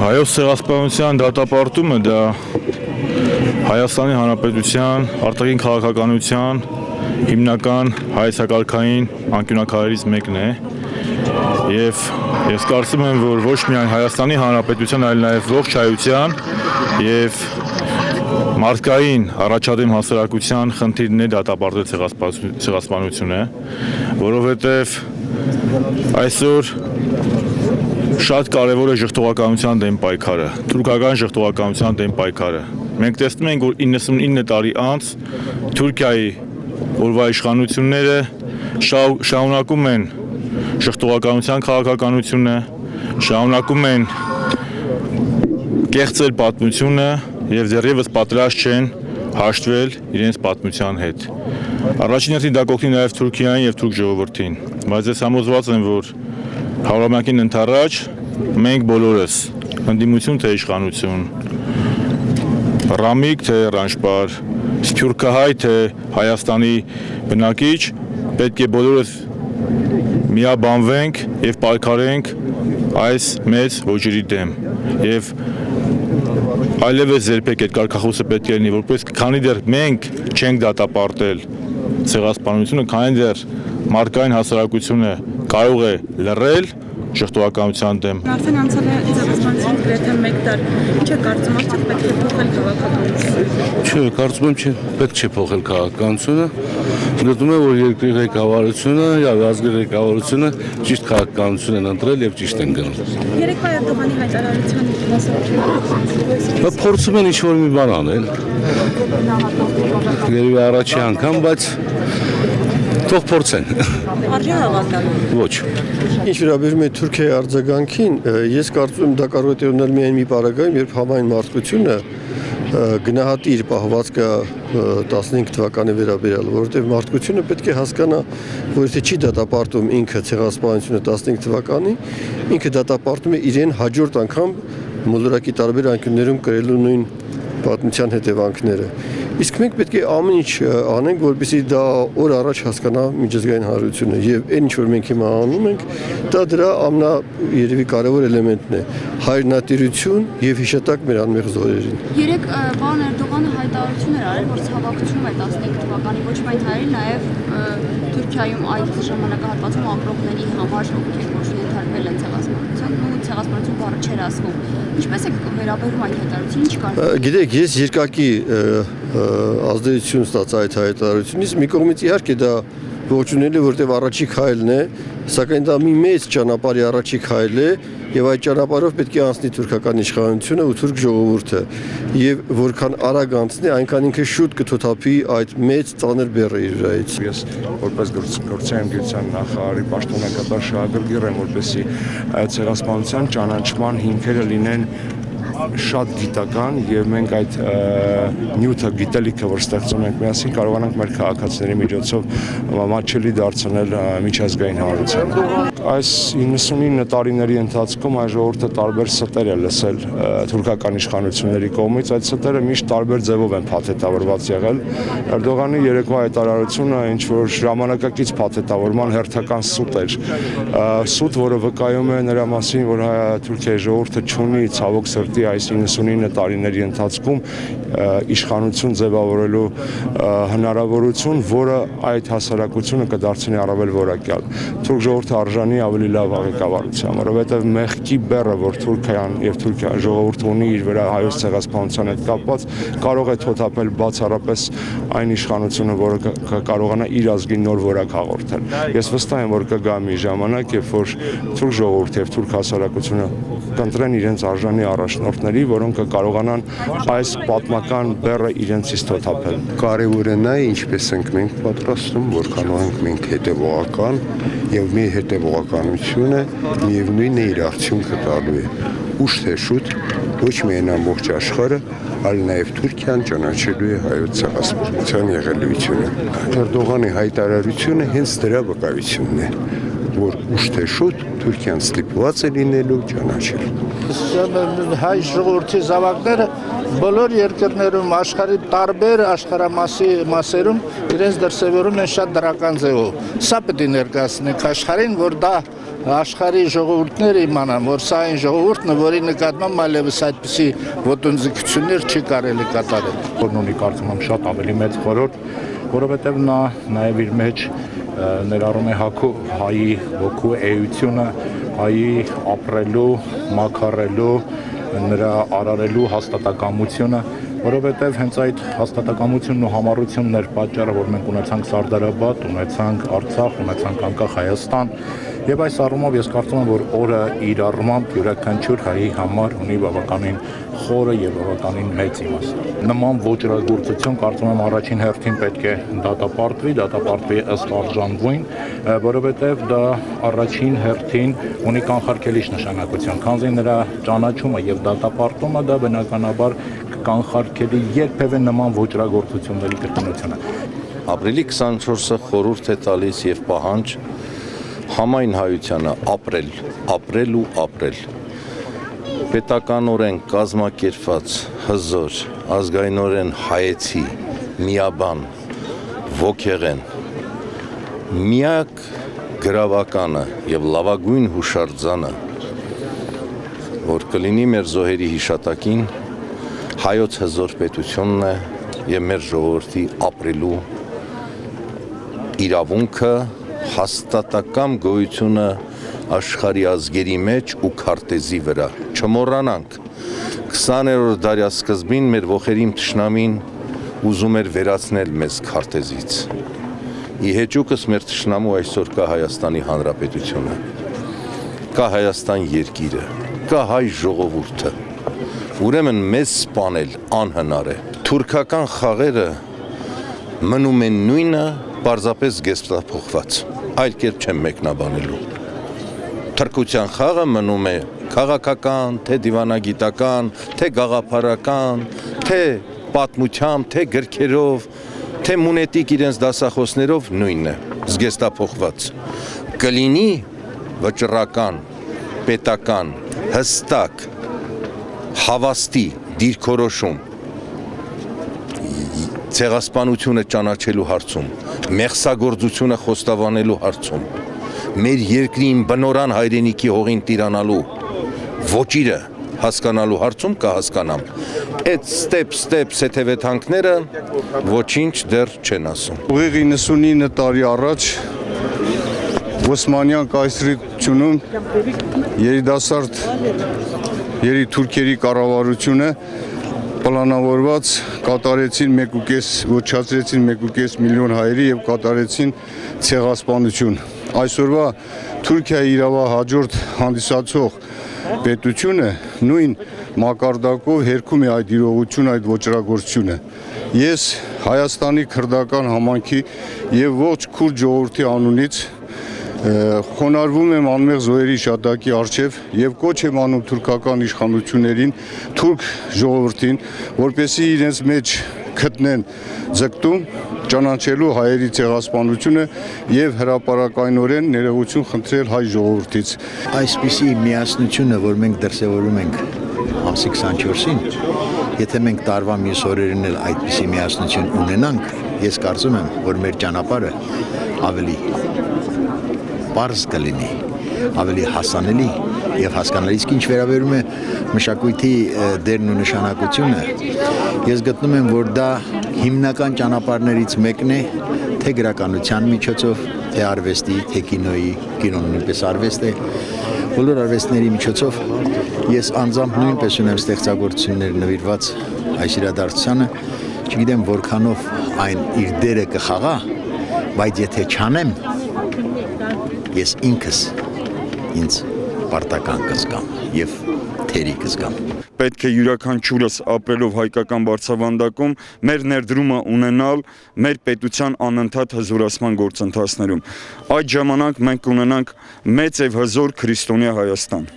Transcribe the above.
Հայոց ցեղասպանության դատապարտումը դա Հայաստանի Հանրապետության արտաքին քաղաքականության հիմնական հայեցակարգային անկյունաքարերից մեկն է եւ ես կարծում եմ, որ ոչ միայն Հայաստանի Հանրապետության, այլ նաեւ ողջ հայության եւ մարդկային առաջադեմ հասարակության խնդիրն է դատապարտել ցեղասպանությունը, որովհետեւ այսօր շատ կարևոր է ժխտողականության դեմ պայքարը, թուրքական ժխտողականության դեմ պայքարը։ Մենք տեսնում ենք, որ 99 տարի անց Թուրքիայի օրվա իշխանությունները շարունակում են ժխտողականության քաղաքականությունը, շարունակում են կեղծել պատմությունը եւ դեռևս պատրաստ չեն հաշտվել իրենց պատմության հետ։ Առաջին հերթին դա կօգնի նաեւ Թուրքիային եւ թուրք ժողովրդին, բայց ես համոզված եմ, որ հարյուրամյակին ընթരാճ մենք բոլորս ընդդիմություն թե իշխանություն, ռամիկ թե ռանշպար, սփյուռքահայ թե Հայաստանի բնակիչ պետք է բոլորս միաբանվենք եւ պայքարենք այս մեծ ոճերի դեմ եւ այլևս երբեք այդ կարգախոսը պետք է լինի, որպես քանի դեռ մենք չենք դատապարտել ցեղասպանությունը, քանի դեռ մարդկային հասարակությունը կարող է լռել ժխտողականության դեմ։ Արդեն անցել է ցեղասպանության գրեթե 1 տար։ Ինչ է կարծում, արդյոք պետք է փոխել քաղաքականությունը։ Չէ, կարծում եմ, պետք չէ փոխել քաղաքականությունը։ Գտնում եմ, որ երկրի ղեկավարությունը եւ ազգի ղեկավարությունը ճիշտ քաղաքականություն են ընտրել եւ ճիշտ են գնում։ Երեկվա Էրդողանի հայտարարության մասնակցությունը Փորձում են ինչ-որ մի բան անել։ Երևի առաջի անգամ, բայց թող փորձեն։ Արժե հավատալ։ Ոչ։ Ինչ վերաբերում է Թուրքիայի արձագանքին, ես կարծում եմ դա կարող է տևնել միայն մի պարագայում, երբ համայն մարդկությունը գնահատի իր պահվածքը 15 թվականի վերաբերյալ, որովհետև մարդկությունը պետք է հասկանա, որ եթե չի դատապարտում ինքը ցեղասպանությունը 15 թվականի, ինքը դատապարտում է իրեն հաջորդ անգամ մոլորակի տարբեր անկյուններում կրելու նույն պատմության հետևանքները։ Իսկ մենք պետք է ամեն ինչ անենք, որպեսզի դա օր առաջ հասկանա միջազգային հանրությունը եւ այն ինչ որ մենք հիմա անում ենք, դա դրա ամենա երևի կարևոր էլեմենտն է՝ հայրենատիրություն եւ հիշատակ մեր անմեղ զորերին։ Երեք պարոն Էրդողանը հայտարարություն էր արել, որ ցավակցում է 15 թվականի ոչ միայն հայերին, նաեւ Թուրքիայում այդ ժամանակահատվածում ապրողների համար, ովքեր որ ենթարկվել են ցեղասպանության, ու ցեղասպանություն բառը չէր ասվում։ Ինչպես է վերաբերում այդ հայտարարությունը, ինչ կար։ Գիտեք, ես երկակի ազդեցություն ստացա այդ հայտարարությունից, մի կողմից իհարկե դա ողջունելի, որտեղ առաջիկ հայելն է, սակայն դա մի մեծ ճանապարհի առաջիկ հայել է եւ այդ ճանապարհով պետք է անցնի թուրքական իշխանությունը ու թուրք ժողովուրդը եւ որքան արագ անցնի, այնքան ինքը շուտ կթոթափի այդ մեծ ծանր բեռը իր վրայից։ Ես որպես գործային գիտության նախարարի պաշտոնակատար շահագրգիռ եմ, որպեսզի ցեղասպանության ճանաչման հիմքերը լինեն շատ գիտական եւ մենք այդ նյութը գիտելիքը որ ստեղծում ենք միասին կարողանանք մեր քաղաքացիների միջոցով մատչելի դարձնել միջազգային հանրությանը։ Այս 99 տարիների ընթացքում այս ժողովուրդը տարբեր ստեր է լսել թուրքական իշխանությունների կողմից, այդ ստերը միշտ տարբեր ձևով են փաթեթավորված եղել։ Էրդողանի երեկվա հայտարարությունը ինչ որ ժամանակակից փաթեթավորման հերթական սուտ էր, սուտ, որը վկայում է նրա մասին, որ Թուրքիայի ժողովուրդը չունի ցավոք սրտի այս 99 տարիների ընթացքում իշխանություն ձևավորելու հնարավորություն, որը այդ հասարակությունը կդարձնի առավել որակյալ։ Թուրք ժողովուրդը արժանի ավելի լավ ղեկավարության, որովհետև մեղքի բեռը, որ Թուրքիան եւ Թուրքիա ժողովուրդը ունի իր վրա հայոց ցեղասպանության հետ կապված, կարող է թոթափել բացառապես այն իշխանությունը, որը կարողանա իր ազգին նոր որակ հաղորդել։ Ես վստահ եմ, որ կգա մի ժամանակ, երբ որ թուրք ժողովուրդը եւ թուրք հասարակությունը կընտրեն իրենց արժանի առաջնորդների, որոնք կարողանան այս պատմական բեռը իրենցից թոթափել։ Կարևորը նա է, ինչպես ենք մենք պատրաստում, որքանով ենք մենք հետևողական եւ մի հետևողականությունը միևնույն է իր արդյունքը տալու է։ Ուշ թե շուտ ոչ միայն ամբողջ աշխարհը, այլ նաեւ Թուրքիան ճանաչելու է հայոց ցեղասպանության եղելությունը։ Էրդողանի հայտարարությունը հենց դրա վկայությունն է, որ ուշ թե շուտ Թուրքիան ստիպված է լինելու ճանաչել։ Հայ ժողովրդի զավակները բոլոր երկրներում աշխարհի տարբեր աշխարհամասերում իրենց դրսևորում են շատ դրական ձևով։ Սա պետք է ներկայացնենք աշխարհին, որ դա աշխարհի ժողովուրդները իմանան, որ սա այն ժողովուրդն է, որի նկատմամբ այլևս այդպիսի ոտնձգություններ չի կարելի կատարել։ Որն ունի կարծում եմ շատ ավելի մեծ խորհուրդ, որովհետև նա նաև իր մեջ ներառում է հայի ոգու էությունը, հայի ապրելու, մաքարելու, նրա արարելու հաստատակամությունը, որովհետև հենց այդ հաստատակամությունն ու համառությունն էր պատճառը, որ մենք ունեցանք Սարդարաբադ, ունեցանք Արցախ, ունեցանք անկախ Հայաստան, եւ այս առումով ես կարծում եմ, որ օրը իր առմամբ յուրաքանչյուր հայի համար ունի բավականին խորը եւ բավականին մեծ իմաստ։ Նման ոճրագործություն կարծում եմ առաջին հերթին պետք է դատապարտվի ըստ արժանվույն, որովհետև դա առաջին հերթին ունի կանխարգելիչ նշանակություն, քանզի նրա ճանաչումը եւ դատապարտումը դա բնականաբար կանխարգելի երբևէ նման ոճրագործությունների կրկնությունը։ Ապրիլի 24-ը խորհուրդ է տալիս եւ պահանջ համայն հայությանը ապրել ու ապրել։ Պետականորեն կազմակերպված հզոր, ազգայնորեն հայեցի, միաբան, ոգեղեն, միակ գրավականը եւ լավագույն հուշարձանը, որ կլինի մեր զոհերի հիշատակին, հայոց հզոր պետությունն է եւ մեր ժողովրդի ապրելու իրավունքը, հաստատակամ գոյությունը աշխարհի ազգերի մեջ ու քարտեզի վրա։ Չմոռանանք 20-րդ դարյա սկզբին մեր ողերիմ թշնամին ուզում էր վերացնել մեզ քարտեզից։ Ի հեճուկս մեր թշնամու այսօր կա Հայաստանի Հանրապետությունը, կա Հայաստան երկիրը, կա հայ ժողովուրդը։ Ուրեմն մեզ սպանել անհնար է։ Թուրքական խաղերը մնում են նույնը, պարզապես գեստափոխված, այլ կերպ չեմ մեկնաբանելու։ Թրքության խաղը մնում է քաղաքական, թե դիվանագիտական, թե գաղափարական, թե պատմությամբ, թե գրքերով, թե մունետիկ իրենց դասախոսներով նույնն է, զգեստափոխված։ Կլինի վճռական, պետական, հստակ, հավաստի, դիրքորոշում, ցեղասպանությունը ճանաչելու հարցում, մեղսագործությունը խոստովանելու հարցում, մեր երկրին բնորան հայրենիքի հողին տիրանալու ոճիրը հասկանալու հարցում կհասկանամ։ Այդ ստեպ սեթևեթանքները ոչինչ դեռ չեն ասում։ Ուղիղ 99 տարի առաջ Օսմանյան կայսրությունում երիտասարդ երիտուրքերի կառավարությունը պլանավորված կատարեցին 1.5 միլիոն հայերի եւ կատարեցին ցեղասպանություն։ Այսօրվա Թուրքիայի իրավահաջորդ հանդիսացող պետությունը նույն մակարդակով հերքում է այդ իրողությունը, այդ ոճրագործությունը։ Ես Հայաստանի քրդական համայնքի եւ ողջ քուրդ ժողովրդի անունից խոնարհվում եմ անմեղ զոհերի հիշատակի առջև եւ կոչ եմ անում թուրքական իշխանություններին, թուրք ժողովրդին, որպեսզի իրենց մեջ գտնեն ձգտում ճանաչելու հայերի ցեղասպանությունը եւ հրապարակայնորեն ներողություն խնդրել հայ ժողովրդից։ Այսպիսի միասնությունը, որ մենք դրսևորում ենք ամսի 24-ին, եթե մենք տարվա մյուս օրերին էլ այդպիսի միասնություն ունենանք, ես կարծում եմ, որ մեր ճանապարհը ավելի պարզ կլինի, ավելի հասանելի եւ հասկանալի։ Իսկ ինչ վերաբերում է մշակույթի դերն ու նշանակությունը, ես գտնում եմ, որ դա հիմնական ճանապարհներից մեկն է, թե գրականության միջոցով, թե արվեստի, թե կինոյի, կինոն նույնպես արվեստ է, բոլոր արվեստների միջոցով ես անձամբ նույնպես ունեմ ստեղծագործություններ նվիրված այս իրադարձությանը, չգիտեմ որքանով այն իր դերը կխաղա, բայց եթե չանեմ, ես ինքս ինձ պարտական կզգամ եւ թերի կզգամ։ Պետք է յուրաքանչյուրս ապրելով հայկական բարձրավանդակում մեր ներդրումը ունենալ մեր պետության անընդհատ հզորացման գործընթացներում։ Այդ ժամանակ մենք կունենանք մեծ եւ հզոր քրիստոնյա Հայաստան։